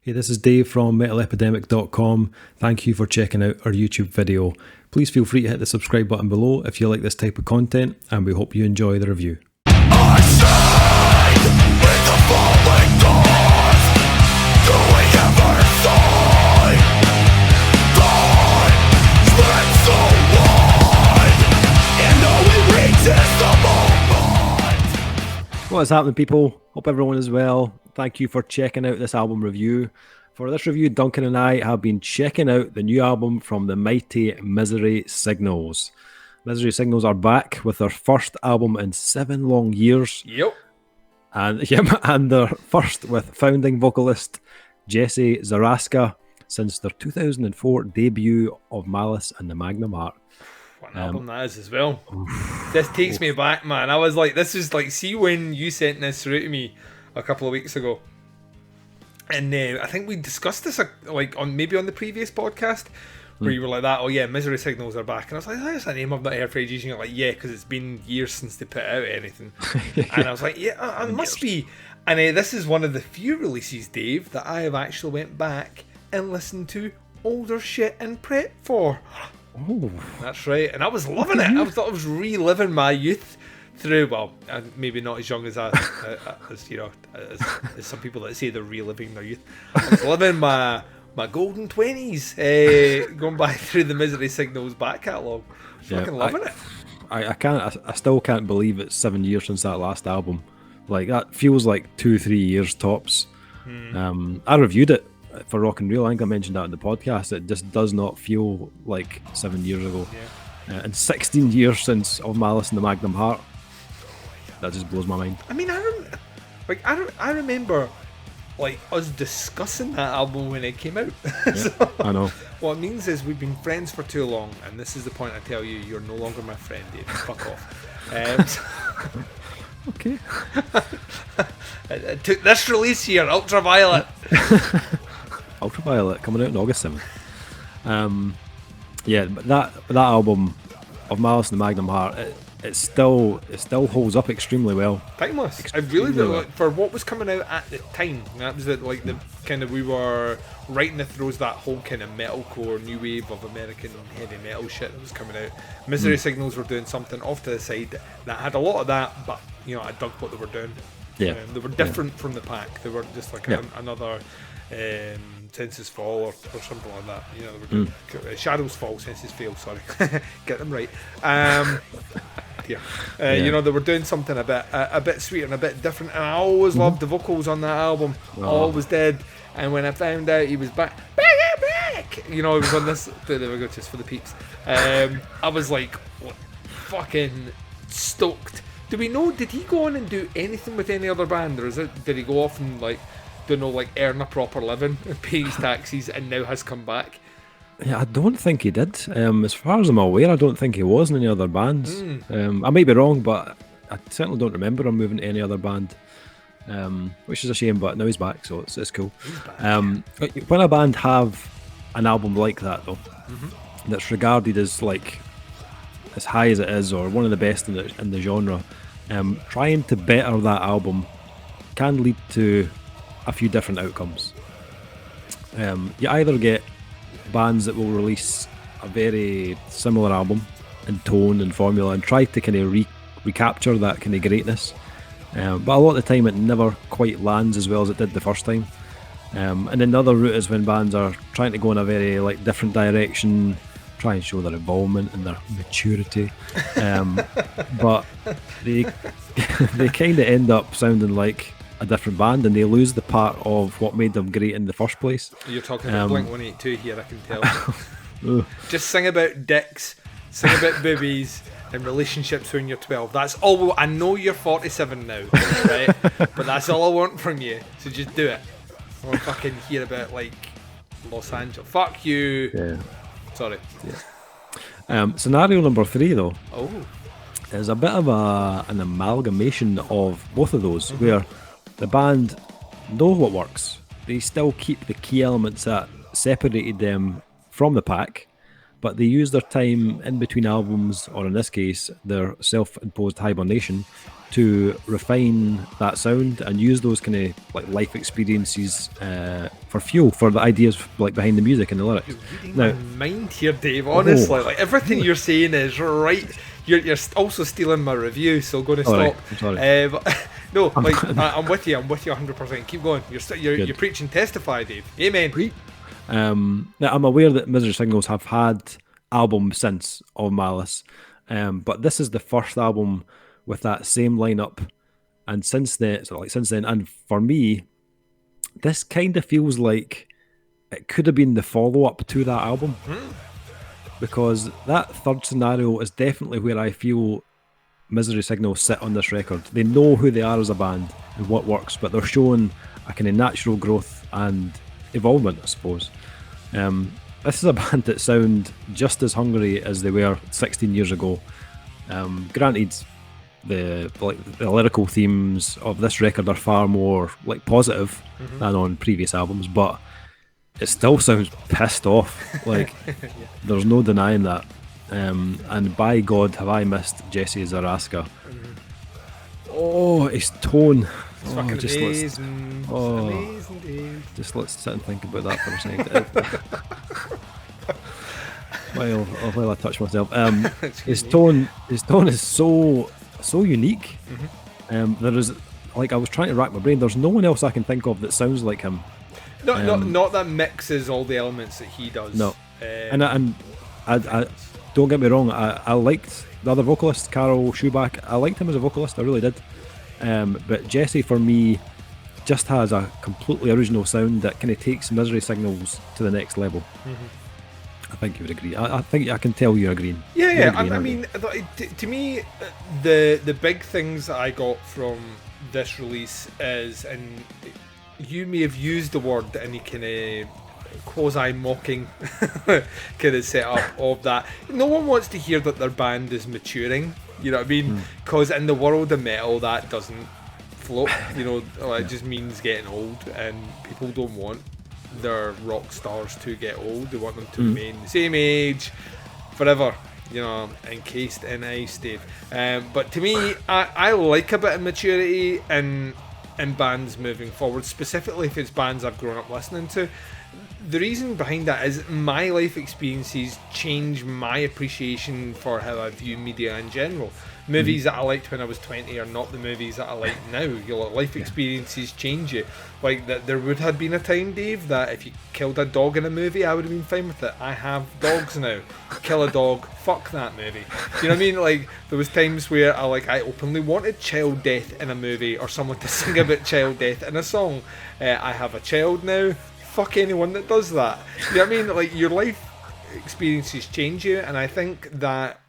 Hey, this is Dave from MetalEpidemic.com. Thank you for checking out our YouTube video. Please feel free to hit the subscribe button below if you like this type of content, and we hope you enjoy the review. I shine with the falling dawn. Do we ever sigh? Blood spread so wide, and though it reaches the moment. What is happening, people? Hope everyone is well. Thank you for checking out this album review. For this review, Duncan and I have been checking out the new album from the mighty Misery Signals. Misery Signals are back with their first album in 7 long years. Yep. And their first with founding vocalist Jesse Zaraska since their 2004 debut of Malice and the Magnum Heart. What an album that is as well. This takes me back, man. I was like, this is like, see when you sent this through to me a couple of weeks ago. And I think we discussed this like on the previous podcast where you were like that, oh yeah, Misery Signals are back. And I was like, that's a name I've not heard for ages. And you're like, yeah, because it's been years since they put out anything. And I was like, yeah, it must be. And this is one of the few releases, Dave, that I have actually went back and listened to older shit and prep for. Oh, that's right. And I was loving it. I was reliving my youth through, well, maybe not as young as as some people that say they're reliving their youth. I was living my golden 20s, going back through the Misery Signals back catalogue. Fucking loving it. I still can't believe it's 7 years since that last album. Like, that feels like 2-3 years tops. I reviewed it for Rock and Real. I think I mentioned that in the podcast. It just does not feel like 7 years ago. Yeah. And 16 years since Of Malice and the Magnum Heart. That just blows my mind. I mean, I remember like us discussing that album when it came out. Yeah, so, I know. What it means is we've been friends for too long, and this is the point I tell you, you're no longer my friend, Dave. Fuck off. Okay. It took this release here, Ultraviolet. Ultraviolet coming out in August 7th. Yeah, but that album Of Malice and the Magnum Heart, it still holds up extremely well. Timeless. I really do, like, for what was coming out at the time. That was the kind of, we were right in the throes of that whole kind of metalcore new wave of American heavy metal shit that was coming out. Misery Signals were doing something off to the side that had a lot of that, but I dug what they were doing. Yeah, they were different from the pack. They were just like another Senses Fall or something like that. They were doing Shadows Fall, Senses Fail. Sorry, get them right. They were doing something a bit sweeter and a bit different, and I always loved the vocals on that album. Always did. And when I found out he was back, he was on this. There we go, just for the peeps. I was like, fucking stoked. Do we know? Did he go on and do anything with any other band, or did he go off and earn a proper living and pay his taxes, and now has come back? Yeah, I don't think he did. As far as I'm aware, I don't think he was in any other bands. I might be wrong, but I certainly don't remember him moving to any other band, which is a shame, but now he's back, so it's cool. When a band have an album like that, though, that's regarded as like as high as it is, or one of the best in the genre, trying to better that album can lead to a few different outcomes. You either get bands that will release a very similar album in tone and formula and try to kind of recapture that kind of greatness, but a lot of the time it never quite lands as well as it did the first time. And then the other route is when bands are trying to go in a very like different direction, try and show their involvement and their maturity, but they kind of end up sounding like a different band, and they lose the part of what made them great in the first place. You're talking about Blink 182 here, I can tell. Just sing about dicks, sing about boobies and relationships when you're 12. That's all. I know you're 47 now, right? But that's all I want from you. So just do it. I want to fucking hear about like Los Angeles. Fuck you. Yeah. Sorry. Yeah. Scenario number 3, though, is a bit of an amalgamation of both of those, where the band know what works. They still keep the key elements that separated them from the pack, but they use their time in between albums, or in this case, their self-imposed hibernation, to refine that sound and use those kind of like life experiences for fuel for the ideas like behind the music and the lyrics. You're reading Now, my mind here, Dave. Honestly, like everything you're saying is right. You're also stealing my review, so I'm going to stop. Right, I'm sorry. But, no, like I'm with you. I'm with you 100%. Keep going. You're preaching, testify, Dave. Amen. Now I'm aware that Misery Signals have had albums since of Malice, but this is the first album with that same lineup, and since then, and for me, this kind of feels like it could have been the follow-up to that album, because that third scenario is definitely where I feel Misery Signals sit on this record. They know who they are as a band and what works, but they're showing a kind of natural growth and evolvement, I suppose. This is a band that sound just as hungry as they were 16 years ago. Granted, the lyrical themes of this record are far more like positive than on previous albums, but it still sounds pissed off. Like there's no denying that. And by God, have I missed Jesse Zaraska. Oh, his tone. It's fucking amazing. Amazing, Dave. Just let's sit and think about that for a second. While I touch myself, his tone is so unique. There is, like, I was trying to rack my brain. There's no one else I can think of that sounds like him. Not that mixes all the elements that he does. No, and I don't get me wrong. I liked the other vocalist, Carol Schuback. I liked him as a vocalist. I really did. But Jesse, for me, just has a completely original sound that kind of takes Misery Signals to the next level. I think you would agree. I think I can tell you're agreeing. Yeah. I mean, to me, the big things that I got from this release is, and you may have used the word in a kind of quasi-mocking kind of setup of that. No one wants to hear that their band is maturing. You know what I mean? Because in the world of metal, that doesn't float. You know, it just means getting old, and people don't want their rock stars to get old. They want them to remain the same age forever, you know, encased in ice, Dave. But to me, I like a bit of maturity in bands moving forward, specifically if it's bands I've grown up listening to. The reason behind that is my life experiences change my appreciation for how I view media in general. Movies that I liked when I was 20 are not the movies that I like now. Your life experiences change you. Like, that there would have been a time, Dave, that if you killed a dog in a movie, I would have been fine with it. I have dogs now. Kill a dog, fuck that movie. Do you know what I mean? Like, there was times where I openly wanted child death in a movie, or someone to sing about child death in a song. I have a child now. Fuck anyone that does that. You know what I mean? Like, your life experiences change you, and I think that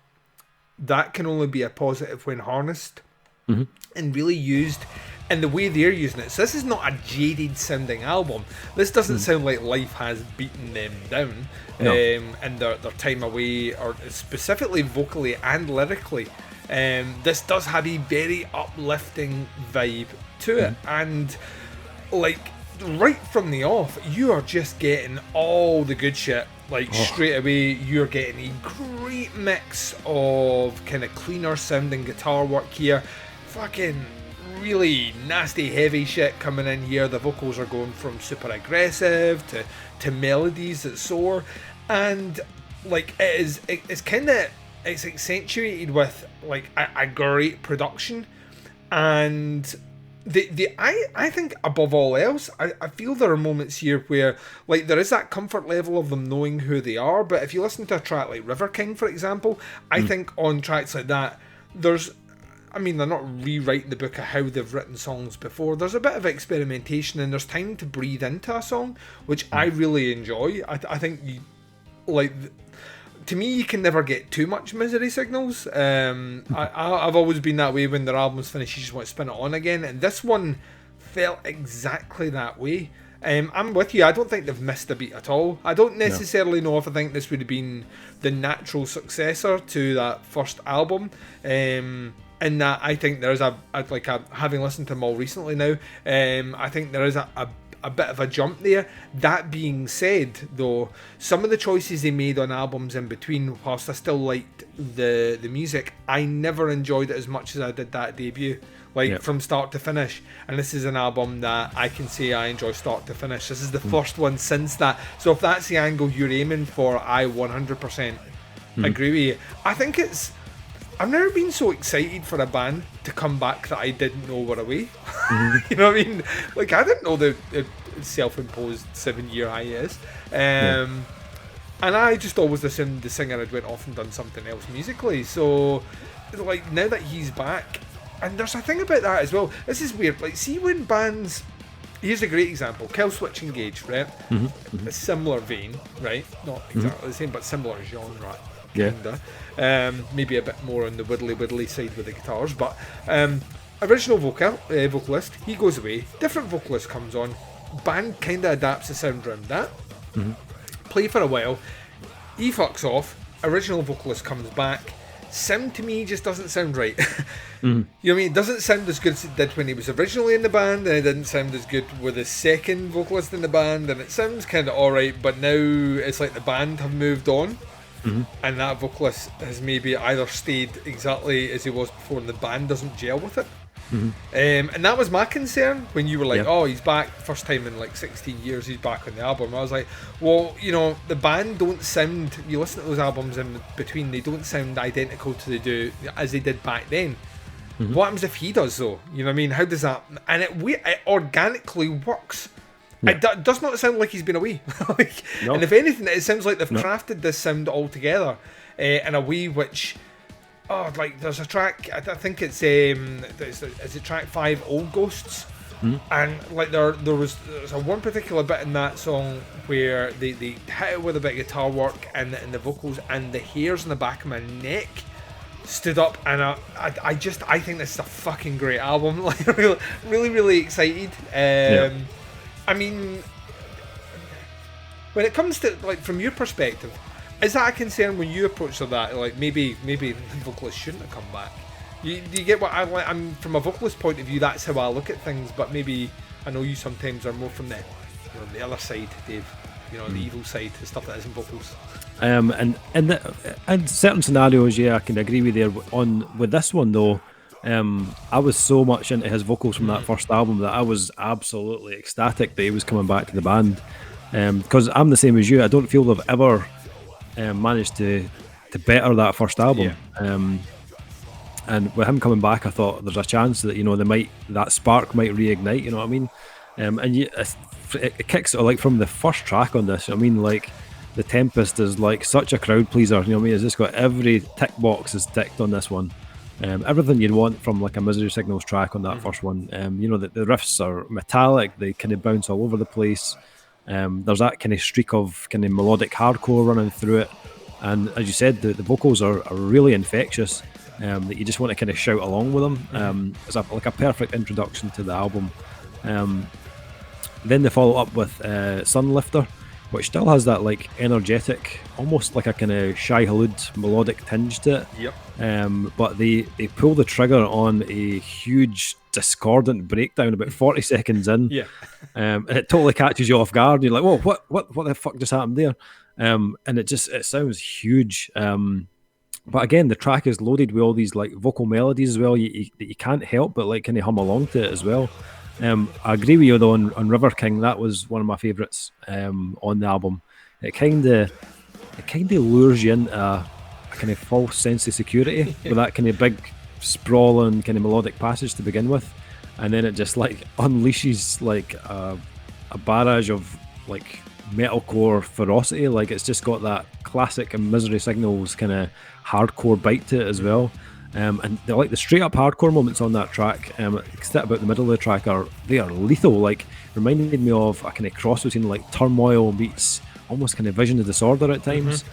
can only be a positive when harnessed and really used in the way they're using it. So this is not a jaded sounding album. This doesn't sound like life has beaten them down in their time away, or specifically vocally and lyrically. This does have a very uplifting vibe to it, and like right from the off, you are just getting all the good shit. Like, straight away, you're getting a great mix of kind of cleaner sounding guitar work here. Fucking really nasty, heavy shit coming in here. The vocals are going from super aggressive to melodies that soar. And, like, it's accentuated with, like, a great production. And I think above all else, I feel there are moments here where, like, there is that comfort level of them knowing who they are, but if you listen to a track like River King, for example, I think on tracks like that, they're not rewriting the book of how they've written songs before. There's a bit of experimentation, and there's time to breathe into a song, which I really enjoy. I think, to me, you can never get too much Misery Signals. I've always been that way. When their album's finished, you just want to spin it on again. And this one felt exactly that way. I'm with you. I don't think they've missed a beat at all. I don't necessarily know if I think this would have been the natural successor to that first album. In that I think there is having listened to them all recently now, I think there is a a bit of a jump there. That being said, though, some of the choices they made on albums in between, whilst I still liked the music, I never enjoyed it as much as I did that debut. Like, from start to finish. And this is an album that I can say I enjoy start to finish. This is the first one since that. So if that's the angle you're aiming for, I 100% agree with you. I think I've never been so excited for a band to come back that I didn't know were away. You know what I mean? Like, I didn't know the self-imposed 7-year hiatus. And I just always assumed the singer had went off and done something else musically. So, like, now that he's back, and there's a thing about that as well. This is weird. Like, see when bands... Here's a great example. Killswitch Engage, right? A similar vein, right? Not exactly the same, but similar genre. Kinda. Maybe a bit more on the widdly side with the guitars, but original vocalist, he goes away, different vocalist comes on, band kind of adapts the sound around that, play for a while, he fucks off, original vocalist comes back, sound to me just doesn't sound right. You know what I mean? It doesn't sound as good as it did when he was originally in the band, and it didn't sound as good with the second vocalist in the band, and it sounds kind of alright, but now it's like the band have moved on. And that vocalist has maybe either stayed exactly as he was before and the band doesn't gel with it. And that was my concern when you were like, oh, he's back, first time in like 16 years he's back on the album. I was like, well, you know, the band don't sound, you listen to those albums in between, they don't sound identical to as they did back then. What happens if he does though? You know what I mean? How does that, and it organically works. It does not sound like he's been away. And if anything, it sounds like they've crafted this sound all together in a way which, like there's a track, I think it's is it track 5, Old Ghosts? And like there's a one particular bit in that song where they hit it with a bit of guitar work and the vocals, and the hairs on the back of my neck stood up, and I think this is a fucking great album. Like, really excited. I mean, when it comes to, like, from your perspective, is that a concern when you approach that? Like, maybe the vocalist shouldn't have come back. Do you get what I'm from a vocalist point of view? That's how I look at things. But maybe I know you sometimes are more from the other side, Dave. You know, the evil side, the stuff that isn't vocals. And in certain scenarios, I can agree with you with this one though. I was so much into his vocals from that first album that I was absolutely ecstatic that he was coming back to the band, because I'm the same as you. I don't feel they've ever managed to better that first album. And with him coming back, I thought there's a chance that that spark might reignite. You know what I mean? And it kicks like from the first track on this. I mean, like, The Tempest is like such a crowd pleaser. You know what I mean? It's just got every tick box is ticked on this one. Everything you'd want from like a Misery Signals track on that first one. The riffs are metallic, they kind of bounce all over the place. There's that kind of streak of kind of melodic hardcore running through it, and as you said, the vocals are really infectious, that you just want to kind of shout along with them. It's like a perfect introduction to the album. Then they follow up with Sunlifter, which still has that like energetic, almost like a kind of Shai Hulud melodic tinge to it. But they pull the trigger on a huge discordant breakdown about 40 seconds in. And it totally catches you off guard. You're like, whoa, what the fuck just happened there? And it sounds huge. But again, the track is loaded with all these like vocal melodies as well. You can't help but like kind of hum along to it as well. I agree with you though on River King. That was one of my favourites on the album. It kind of lures you into a kind of false sense of security with that kind of big sprawling kind of melodic passage to begin with, and then it just like unleashes like a barrage of like metalcore ferocity. Like, it's just got that classic and Misery Signals kind of hardcore bite to it as well. And they're like the straight up hardcore moments on that track, except about the middle of the track, they are lethal. Like, reminded me of a kind of cross between like Turmoil meets almost kind of Vision of Disorder at times.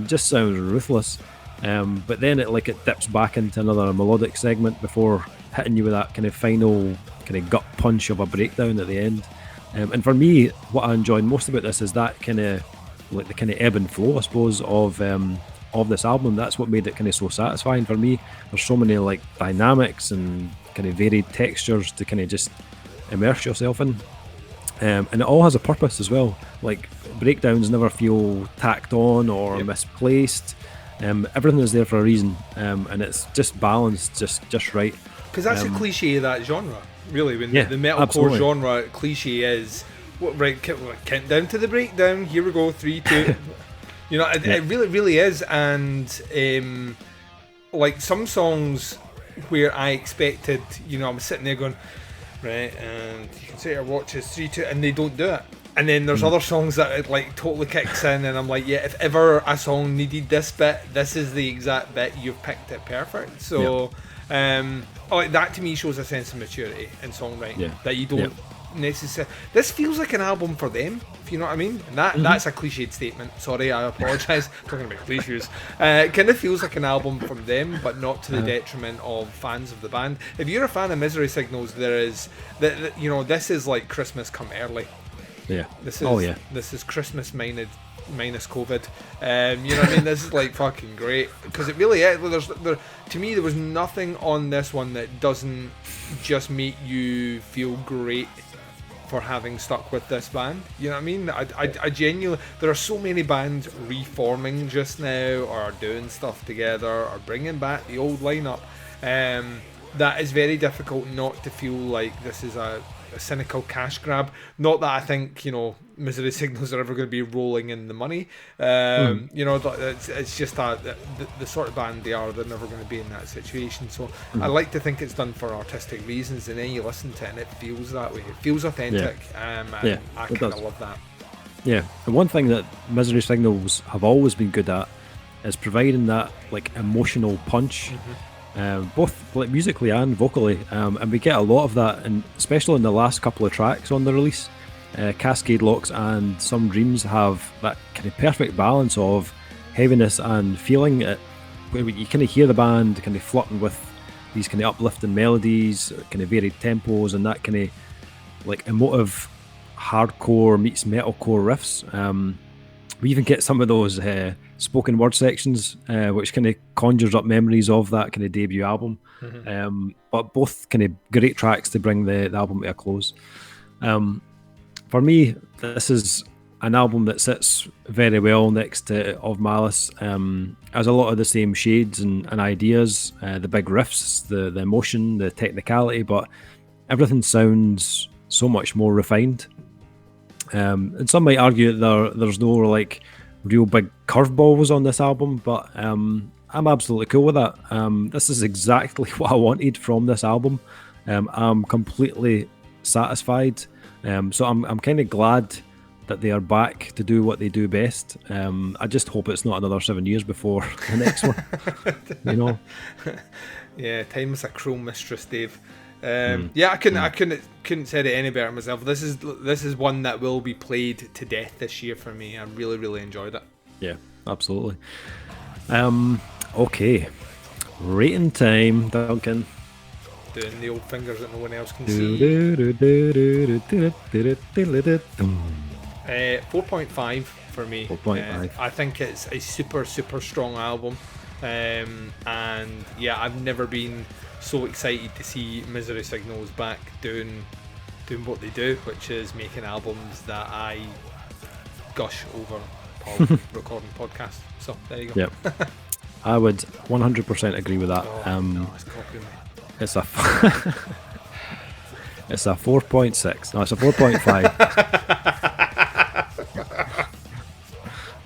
Just sounds ruthless. But then it dips back into another melodic segment before hitting you with that kind of final kind of gut punch of a breakdown at the end. And for me, what I enjoyed most about this is that kind of like the kind of ebb and flow, I suppose, of this album. That's what made it kind of so satisfying for me. There's so many like dynamics and kind of varied textures to kind of just immerse yourself in. and it all has a purpose as well. Like, breakdowns never feel tacked on or misplaced. Everything is there for a reason, and it's just balanced, just right. Because that's a cliche of that genre, really. When the metalcore absolutely. genre cliche is, right, count down to the breakdown. Here we go, 3, 2. You know, it really, really is. And like some songs where I expected, you know, I'm sitting there going, right, and you can set your watches 3, 2, and they don't do it. And then there's other songs that it like totally kicks in, and I'm like, yeah, if ever a song needed this bit, this is the exact bit. You've picked it perfect. So, like that to me shows a sense of maturity in songwriting that you don't necessarily. This feels like an album for them, if you know what I mean. And that's a cliched statement. Sorry, I apologise. Talking about cliches, kind of feels like an album from them, but not to the detriment of fans of the band. If you're a fan of Misery Signals, there is that you know this is like Christmas come early. Yeah. This is this is Christmas minus COVID. You know what I mean? This is like fucking great because it really is. To me, there was nothing on this one that doesn't just make you feel great for having stuck with this band. You know what I mean? I genuinely, there are so many bands reforming just now or doing stuff together or bringing back the old lineup. That is very difficult not to feel like this is a cynical cash grab. Not that I think, you know, Misery Signals are ever going to be rolling in the money. You know, it's just that the sort of band they are, they're never going to be in that situation. So I like to think it's done for artistic reasons, and then you listen to it and it feels that way. It feels authentic. And I kind of love that. Yeah, and one thing that Misery Signals have always been good at is providing that like emotional punch. Both like musically and vocally, and we get a lot of that, and especially in the last couple of tracks on the release. Cascade Locks and Some Dreams have that kind of perfect balance of heaviness and feeling it, where you kind of hear the band kind of flirting with these kind of uplifting melodies, kind of varied tempos, and that kind of like emotive hardcore meets metalcore riffs. We even get some of those spoken word sections, which kind of conjures up memories of that kind of debut album. But both kind of great tracks to bring the album to a close. For me, this is an album that sits very well next to Of Malice. Has a lot of the same shades and ideas, the big riffs, the emotion, the technicality, but everything sounds so much more refined. And some might argue that there's no like real big curveballs on this album, but I'm absolutely cool with that. This is exactly what I wanted from this album. I'm completely satisfied. So I'm kind of glad that they are back to do what they do best. I just hope it's not another 7 years before the next one. You know? Yeah, time is a cruel mistress, Dave. I couldn't say it any better myself. This is one that will be played to death this year for me. I really, really enjoyed it. Yeah, absolutely. Okay, rating time, Duncan. Doing the old fingers that no one else can see. 4.5 for me. 4.5. I think it's a super, super strong album. And yeah, I've never been so excited to see Misery Signals back doing what they do, which is making albums that I gush over while recording podcasts. So there you go. Yep. I would 100% agree with that. No, it's copying me. It's a 4.6. No, it's a 4.5.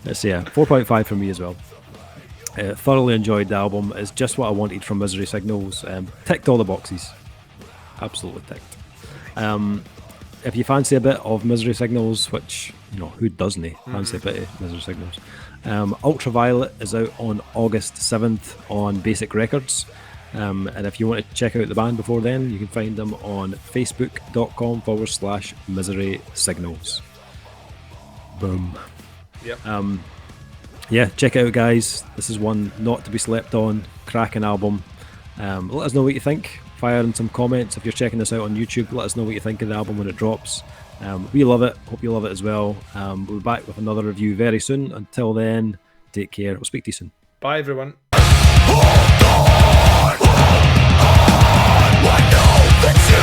It's 4.5 for me as well. Thoroughly enjoyed the album. It's just what I wanted from Misery Signals. Ticked all the boxes. Absolutely ticked. If you fancy a bit of Misery Signals, which, you know, who doesn't fancy a bit of Misery Signals? Ultraviolet is out on August 7th on Basick Records. And if you want to check out the band before then, you can find them on facebook.com/Misery Signals. Boom. Yep. Yeah, check it out, guys. This is one not to be slept on. Cracking album. Let us know what you think. Fire in some comments if you're checking this out on YouTube. Let us know what you think of the album when it drops. We love it. Hope you love it as well. We'll be back with another review very soon. Until then, take care. We'll speak to you soon. Bye, everyone. I know that you